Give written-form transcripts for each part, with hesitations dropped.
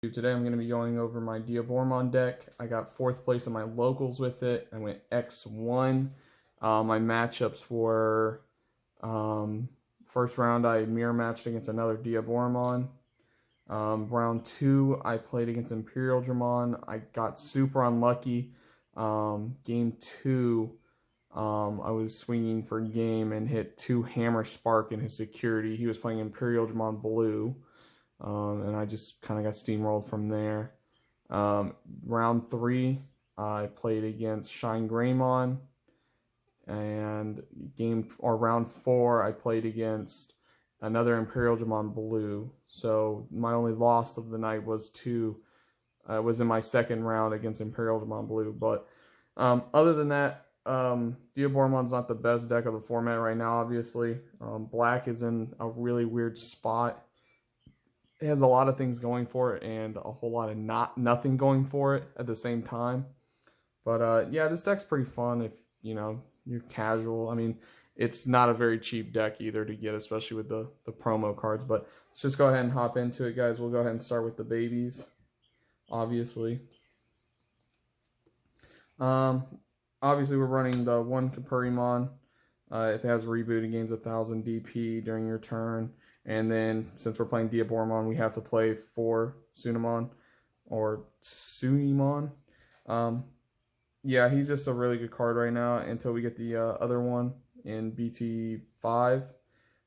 Today I'm going to be going over my Diaboromon deck. I got 4th place in my locals with it. I went X1. My matchups were first round I mirror matched against another Diaboromon. Round 2 I played against Imperial Dramon. I got super unlucky. Game 2 I was swinging for game and hit 2 Hammer Spark in his security. He was playing Imperial Dramon Blue. And I just kind of got steamrolled from there. Round 3, I played against Shine Greymon, and round 4, I played against another Imperial Dramon Blue. So my only loss of the night was was in my second round against Imperial Dramon Blue. But other than that, Diaboromon's not the best deck of the format right now. Obviously, Black is in a really weird spot. It has a lot of things going for it and a whole lot of nothing going for it at the same time. But yeah, this deck's pretty fun if you're casual. I mean, it's not a very cheap deck either to get, especially with the promo cards. But let's just go ahead and hop into it, guys. We'll go ahead and start with the babies, obviously. Obviously, we're running the 1 Capurimon. If it has reboot, it gains 1000 DP during your turn. And then, since we're playing Diaboromon, we have to play 4 Sunimon or Sunimon. Yeah, he's just a really good card right now until we get the other one in BT5.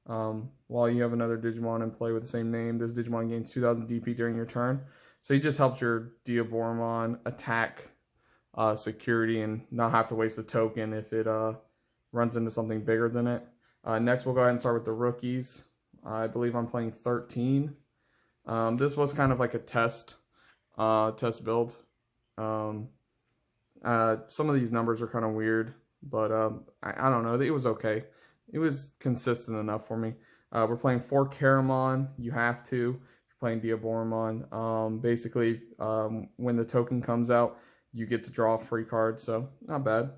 While you have another Digimon in play with the same name, this Digimon gains 2000 DP during your turn. So he just helps your Diaboromon attack security and not have to waste a token if it runs into something bigger than it. Next, we'll go ahead and start with the rookies. I believe I'm playing 13. This was kind of like a test build. Some of these numbers are kind of weird, but I don't know. It was okay. It was consistent enough for me. We're playing 4 Caramon. You have to. You're playing Diaboromon. Basically, when the token comes out, you get to draw a free card, so not bad.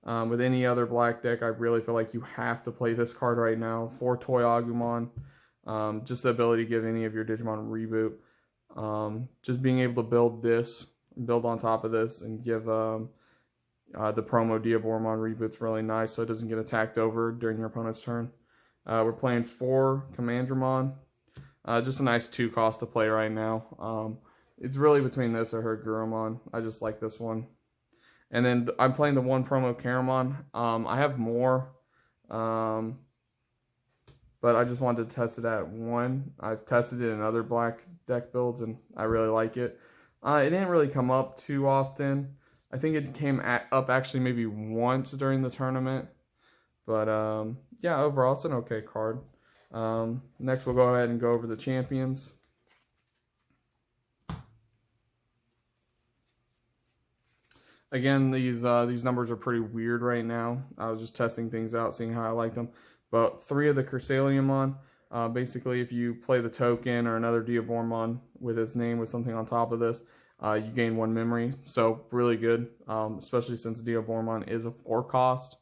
With any other black deck, I really feel like you have to play this card right now. 4 Toy Agumon. Just the ability to give any of your Digimon reboot. Just being able to build on top of this, and give the promo Diaboromon reboot's really nice, so it doesn't get attacked over during your opponent's turn. We're playing 4 Commandramon. Just a nice 2 cost to play right now. It's really between this or Hagurumon. I just like this one. And then I'm playing the 1 promo Caramon. I have more, but I just wanted to test it at 1. I've tested it in other black deck builds, and I really like it. It didn't really come up too often. I think it came up actually maybe once during the tournament. But yeah, overall, it's an okay card. Next, we'll go ahead and go over the champions. Again, these numbers are pretty weird right now. I was just testing things out, seeing how I liked them. But 3 of the Cresselimon, basically if you play the token or another Diaboromon with its name with something on top of this, you gain 1 memory. So really good, especially since Diaboromon is a 4 cost.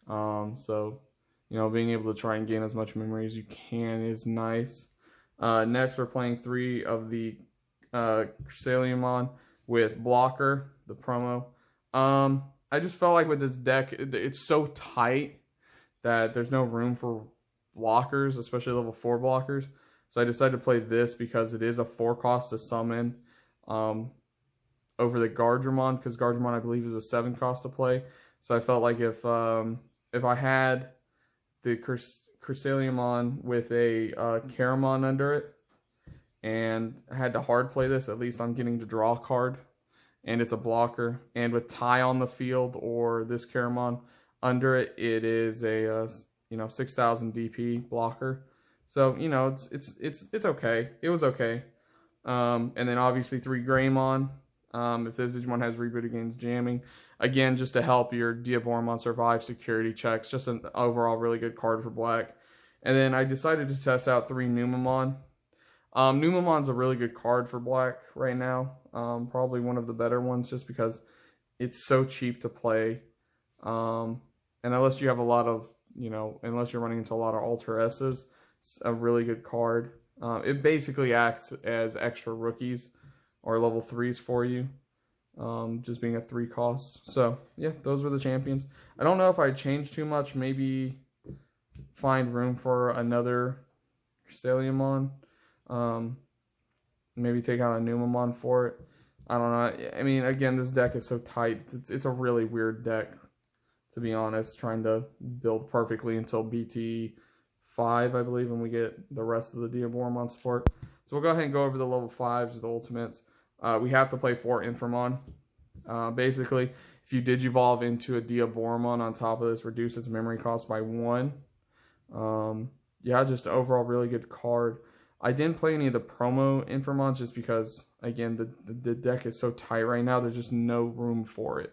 So, being able to try and gain as much memory as you can is nice. Next, we're playing 3 of the Cresselimon with Blocker, the promo. I just felt like with this deck, it's so tight that there's no room for blockers, especially level 4 blockers. So I decided to play this because it is a 4 cost to summon over the Guardramon, because Guardramon I believe is a 7 cost to play. So I felt like if I had the Cresselimon with a Caramon under it and I had to hard play this, at least I'm getting to draw a card. And it's a blocker, and with Ty on the field or this Caramon under it, it is a 6000 DP blocker. So it's okay. It was okay. And then obviously 3 Greymon. If this Digimon has reboot against jamming, again just to help your Diaboromon survive security checks. Just an overall really good card for black. And then I decided to test out 3 Numamon. Numamon's a really good card for black right now. Probably one of the better ones just because it's so cheap to play. And unless you have a lot of, unless you're running into a lot of Alter S's, it's a really good card. It basically acts as extra rookies or level 3s for you. Just being a 3 cost. So yeah, those were the champions. I don't know if I changed too much. Maybe find room for another Crystaliamon. Maybe take out a Numamon for it. I don't know. I mean, again, this deck is so tight. It's a really weird deck, to be honest, trying to build perfectly until BT 5, I believe, when we get the rest of the Diaboromon support. So we'll go ahead and go over the level 5s, the ultimates. We have to play 4 Inframon. Basically, if you Digivolve into a Diaboromon on top of this, reduce its memory cost by 1. Yeah, just overall really good card. I didn't play any of the promo Inframons just because, again, the deck is so tight right now. There's just no room for it.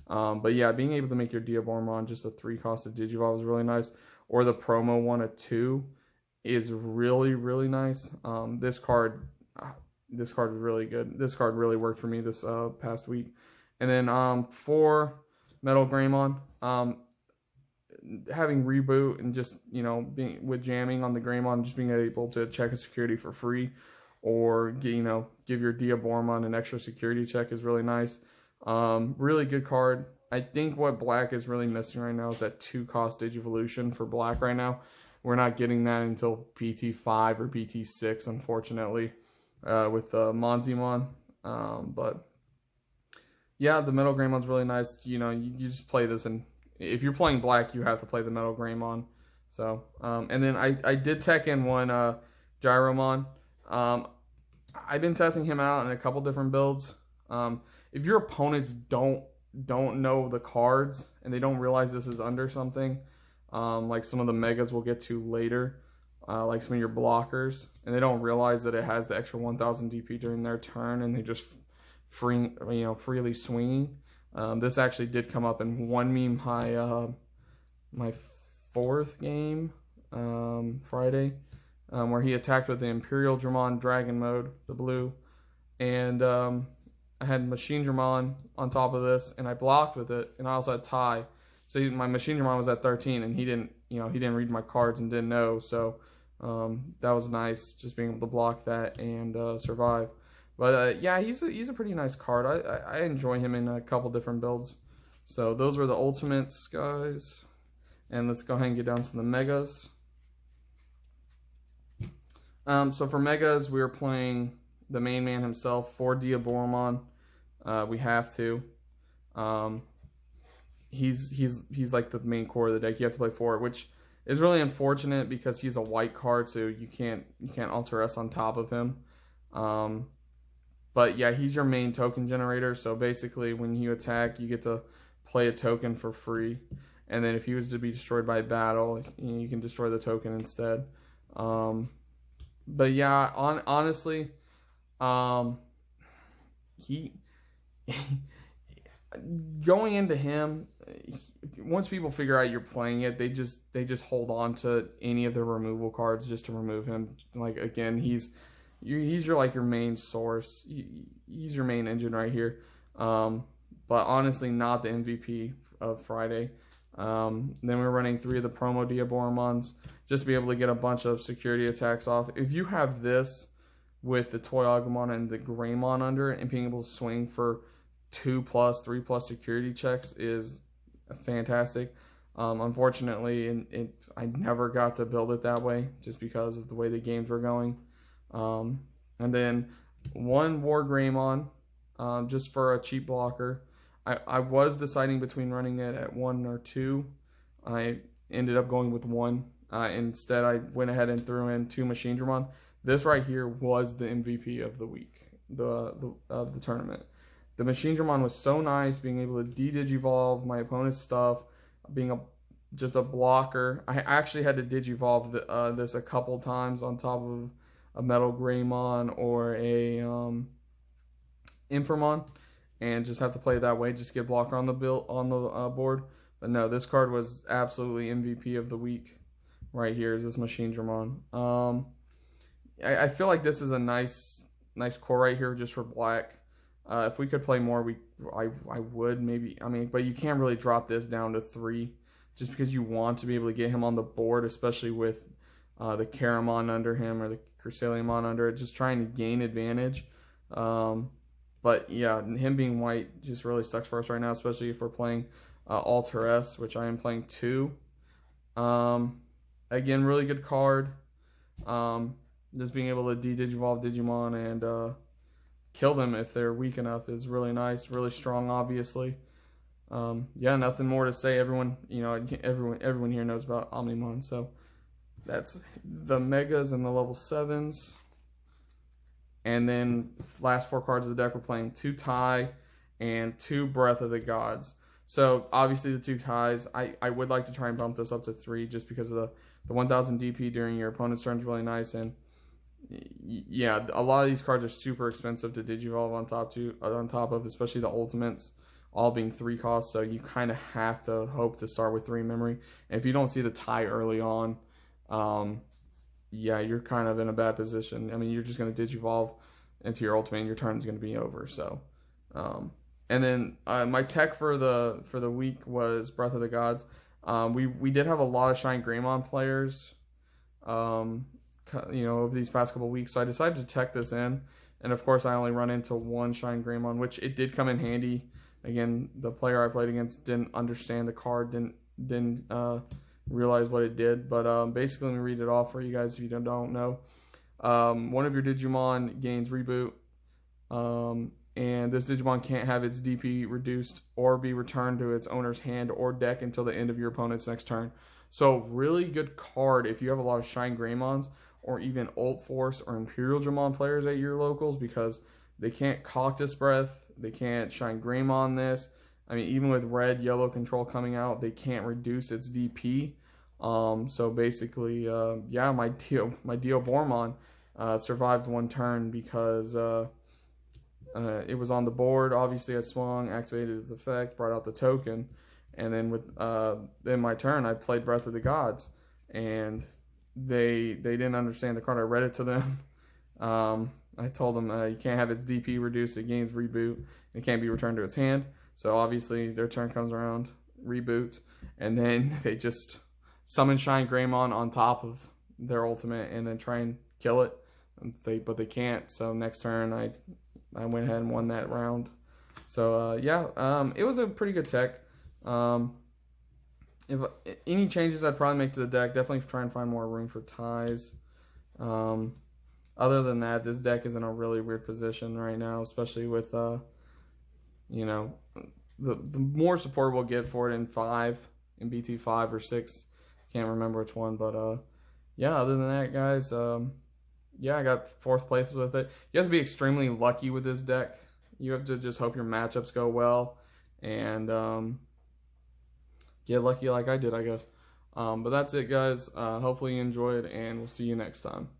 But yeah, being able to make your Diaboromon just a 3 cost of Digivolve is really nice. Or the promo one, a 2, is really, really nice. This card is really good. This card really worked for me this past week. And then for Metal Greymon, having reboot and just, you know, being with jamming on the Greymon, just being able to check a security for free, or you know, give your Diaboromon an extra security check is really nice. Really good card. I think what Black is really missing right now is that 2 cost Digivolution for Black right now. We're not getting that until BT 5 or BT 6, unfortunately, with Monzimon. But yeah, the Metal Greymon's really nice. You know, you just play this, and if you're playing Black, you have to play the Metal Greymon. So, and then I did tech in one Gyromon. I've been testing him out in a couple different builds. If your opponents don't know the cards and they don't realize this is under something, like some of the megas we'll get to later, like some of your blockers, and they don't realize that it has the extra 1000 DP during their turn, and they just freely swinging. This actually did come up in one meme my 4th game Friday, where he attacked with the Imperial Dramon Dragon mode, the blue, and I had Machine Dramon on top of this, and I blocked with it, and I also had Tie. So my Machine Dramon was at 13, and he didn't read my cards and didn't know. So that was nice, just being able to block that and survive. But yeah, he's a pretty nice card. I enjoy him in a couple different builds. So those were the ultimates, guys. And let's go ahead and get down to the megas. So for megas, we were playing the main man himself, for Diaboromon. We have to. He's like the main core of the deck. You have to play 4, which is really unfortunate because he's a white card, so you can't alter S on top of him. But yeah, he's your main token generator. So basically, when you attack, you get to play a token for free, and then if he was to be destroyed by battle, you can destroy the token instead. But yeah, honestly, he going into him, once people figure out you're playing it, they just hold on to any of the removal cards just to remove him. Like, again, he's your like your main source. He's your main engine right here. But honestly, not the MVP of Friday. Then we're running 3 of the promo Diaboromons, just to be able to get a bunch of security attacks off. If you have this with the Toy Agumon and the Greymon under it, and being able to swing for 2+, 3+ security checks is fantastic. Unfortunately, I never got to build it that way just because of the way the games were going. And then 1 War Greymon, just for a cheap blocker. I was deciding between running it at 1 or 2. I ended up going with 1. Instead, I went ahead and threw in 2 Machine Dramon. This right here was the MVP of the week, of the tournament. The Machine Dramon was so nice, being able to de-digivolve my opponent's stuff, being just a blocker. I actually had to digivolve this a couple times on top of a Metal Greymon or a Inframon, and just have to play it that way, just get blocker on the board. But no, this card was absolutely MVP of the week. Right here is this Machine Dramon. I feel like this is a nice core right here just for Black. If we could play more, I would maybe. I mean, but you can't really drop this down to 3 just because you want to be able to get him on the board, especially with the Caramon under him or the Crystaliamon under it, just trying to gain advantage. But yeah, him being white just really sucks for us right now, especially if we're playing Alter S, which I am playing 2. Again, really good card. Just being able to de-digivolve Digimon and kill them if they're weak enough is really nice, really strong, obviously. Yeah, nothing more to say. Everyone here knows about Omnimon, so that's the Megas and the level 7s. And then last 4 cards of the deck, we're playing 2 Tai and 2 Breath of the Gods. So obviously the 2 Tais, I would like to try and bump this up to 3 just because of the 1000 DP during your opponent's turn is really nice. And yeah, a lot of these cards are super expensive to digivolve on top of, especially the ultimates, all being 3 costs. So you kind of have to hope to start with 3 memory. And if you don't see the Tai early on, yeah, you're kind of in a bad position. I mean, you're just going to digivolve into your ultimate and your turn is going to be over. So, and then my tech for the week was Breath of the Gods. We did have a lot of Shine Greymon players, over these past couple weeks. So I decided to tech this in. And of course, I only run into 1 Shine Greymon, which it did come in handy. Again, the player I played against didn't understand the card, didn't realize what it did. But basically, let me read it off for you guys if you don't know. One of your Digimon gains reboot, and this Digimon can't have its DP reduced or be returned to its owner's hand or deck until the end of your opponent's next turn. So really good card if you have a lot of Shine Greymons or even Ult Force or Imperial Dramon players at your locals, because they can't Cactus Breath, they can't Shine Greymon this. I mean, even with red, yellow control coming out, they can't reduce its DP. So basically, yeah, my Diaboromon survived 1 turn because it was on the board. Obviously, I swung, activated its effect, brought out the token, and then with in my turn, I played Breath of the Gods, and they didn't understand the card. I read it to them. I told them you can't have its DP reduced. It gains reboot. It can't be returned to its hand. So obviously, their turn comes around, reboot, and then they just summon Shine Greymon on top of their ultimate and then try and kill it. But they can't. So next turn, I went ahead and won that round. So yeah, it was a pretty good tech. If any changes I'd probably make to the deck, definitely try and find more room for ties. Other than that, this deck is in a really weird position right now, especially with the more support we'll get for it in BT 5 or 6. Can't remember which one, but yeah, other than that, guys, yeah, I got 4th place with it. You have to be extremely lucky with this deck. You have to just hope your matchups go well and get lucky like I did, I guess. But that's it, guys. Hopefully you enjoyed, and we'll see you next time.